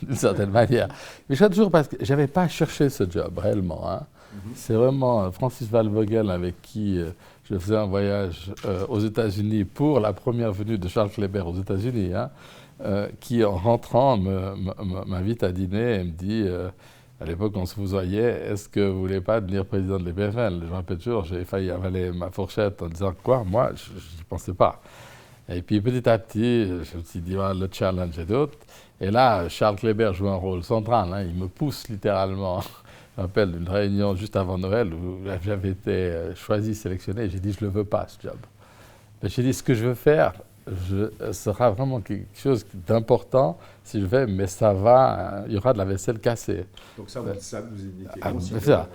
d'une certaine manière. Mais je toujours parce que je n'avais pas cherché ce job réellement. Hein. C'est vraiment Francis Walvogel avec qui je faisais un voyage aux États-Unis pour la première venue de Charles Kléber aux États-Unis, hein, qui en rentrant m'invite à dîner et me dit, à l'époque on se vous voyait, est-ce que vous ne voulez pas devenir président de l'EPFL? Je me rappelle toujours, j'ai failli avaler ma fourchette en disant quoi? Moi, je n'y pensais pas. Et puis petit à petit, je me suis dit, ah, le challenge et d'autres. Et là, Charles Kléber joue un rôle central, hein, il me pousse littéralement. Je me rappelle d'une réunion juste avant Noël où j'avais été choisi, sélectionné, et j'ai dit je ne le veux pas ce job. Mais j'ai dit ce que je veux faire sera vraiment quelque chose d'important si je vais, mais ça va, il y aura de la vaisselle cassée. Donc ça vous indiquez. C'est ça.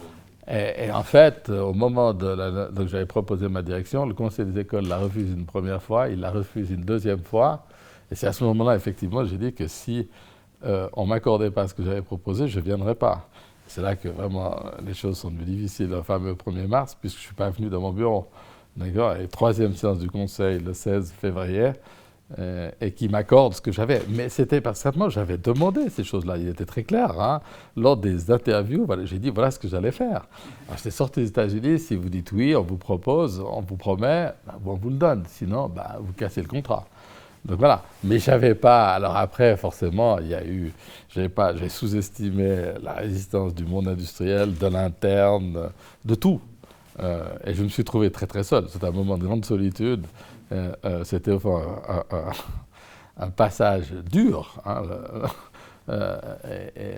Et en fait, au moment donc j'avais proposé ma direction, le conseil des écoles la refuse une première fois, il la refuse une deuxième fois, et c'est à ce moment-là, effectivement, j'ai dit que si on ne m'accordait pas ce que j'avais proposé, je ne viendrais pas. C'est là que vraiment les choses sont devenues difficiles, le fameux 1er mars, puisque je ne suis pas venu dans mon bureau. D'accord. Et troisième séance du Conseil le 16 février, et qui m'accorde ce que j'avais. Mais c'était parce que simplement, j'avais demandé ces choses-là. Il était très clair. Hein. Lors des interviews, voilà, j'ai dit voilà ce que j'allais faire. Alors, j'étais sorti des États-Unis. Si vous dites oui, on vous propose, on vous promet, ben, on vous le donne. Sinon, ben, vous cassez le contrat. Donc voilà. Mais je n'avais pas. Alors après, forcément, il y a eu. J'ai sous-estimé la résistance du monde industriel, de l'interne, de tout. Et je me suis trouvé très très seul. C'était un moment de grande solitude. C'était enfin, un passage dur. Hein,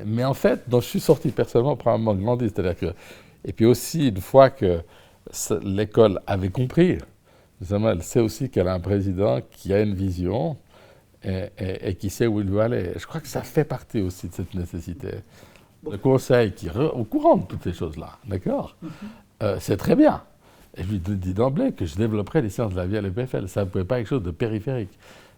mais en fait, dont je suis sorti personnellement probablement grandi. C'est-à-dire que, et puis aussi, une fois que l'école avait compris, elle sait aussi qu'elle a un président qui a une vision et qui sait où il veut aller. Et je crois que ça fait partie aussi de cette nécessité. Le conseil qui est au courant de toutes ces choses-là, d'accord, c'est très bien. Et je lui dis d'emblée que je développerais les sciences de la vie à l'EPFL. Ça ne pouvait pas être quelque chose de périphérique.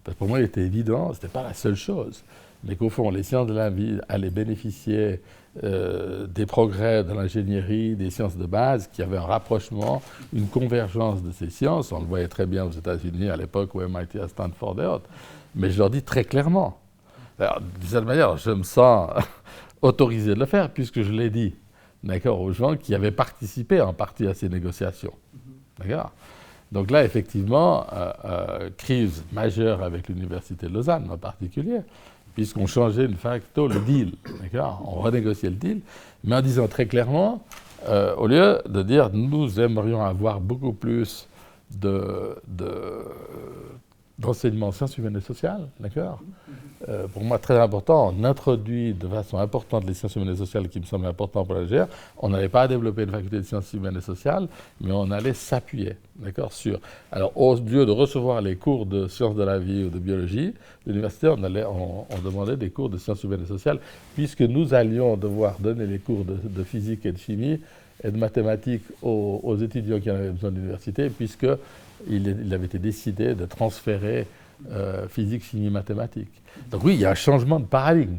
Parce que pour moi, il était évident, ce n'était pas la seule chose, mais qu'au fond, les sciences de la vie allaient bénéficier des progrès de l'ingénierie, des sciences de base, qui avaient un rapprochement, une convergence de ces sciences. On le voyait très bien aux États-Unis à l'époque, au MIT, à Stanford et autres. Mais je leur dis très clairement. Alors, de cette manière, je me sens autorisé de le faire, puisque je l'ai dit. D'accord, aux gens qui avaient participé en partie à ces négociations. D'accord. Donc là, effectivement, crise majeure avec l'Université de Lausanne en particulier, puisqu'on changeait de facto le deal. D'accord. On renégociait le deal, mais en disant très clairement, au lieu de dire nous aimerions avoir beaucoup plus d'enseignement en sciences humaines et sociales, d'accord. Pour moi, très important, on introduit de façon importante les sciences humaines et sociales qui me semblent importantes pour la GR. On n'allait pas développer une faculté de sciences humaines et sociales, mais on allait s'appuyer, d'accord, sur... Alors, au lieu de recevoir les cours de sciences de la vie ou de biologie, l'université, on demandait des cours de sciences humaines et sociales, puisque nous allions devoir donner les cours de physique et de chimie et de mathématiques aux étudiants qui en avaient besoin de l'université, puisqu'il avait été décidé de transférer physique, chimie, mathématiques. Donc oui, il y a un changement de paradigme.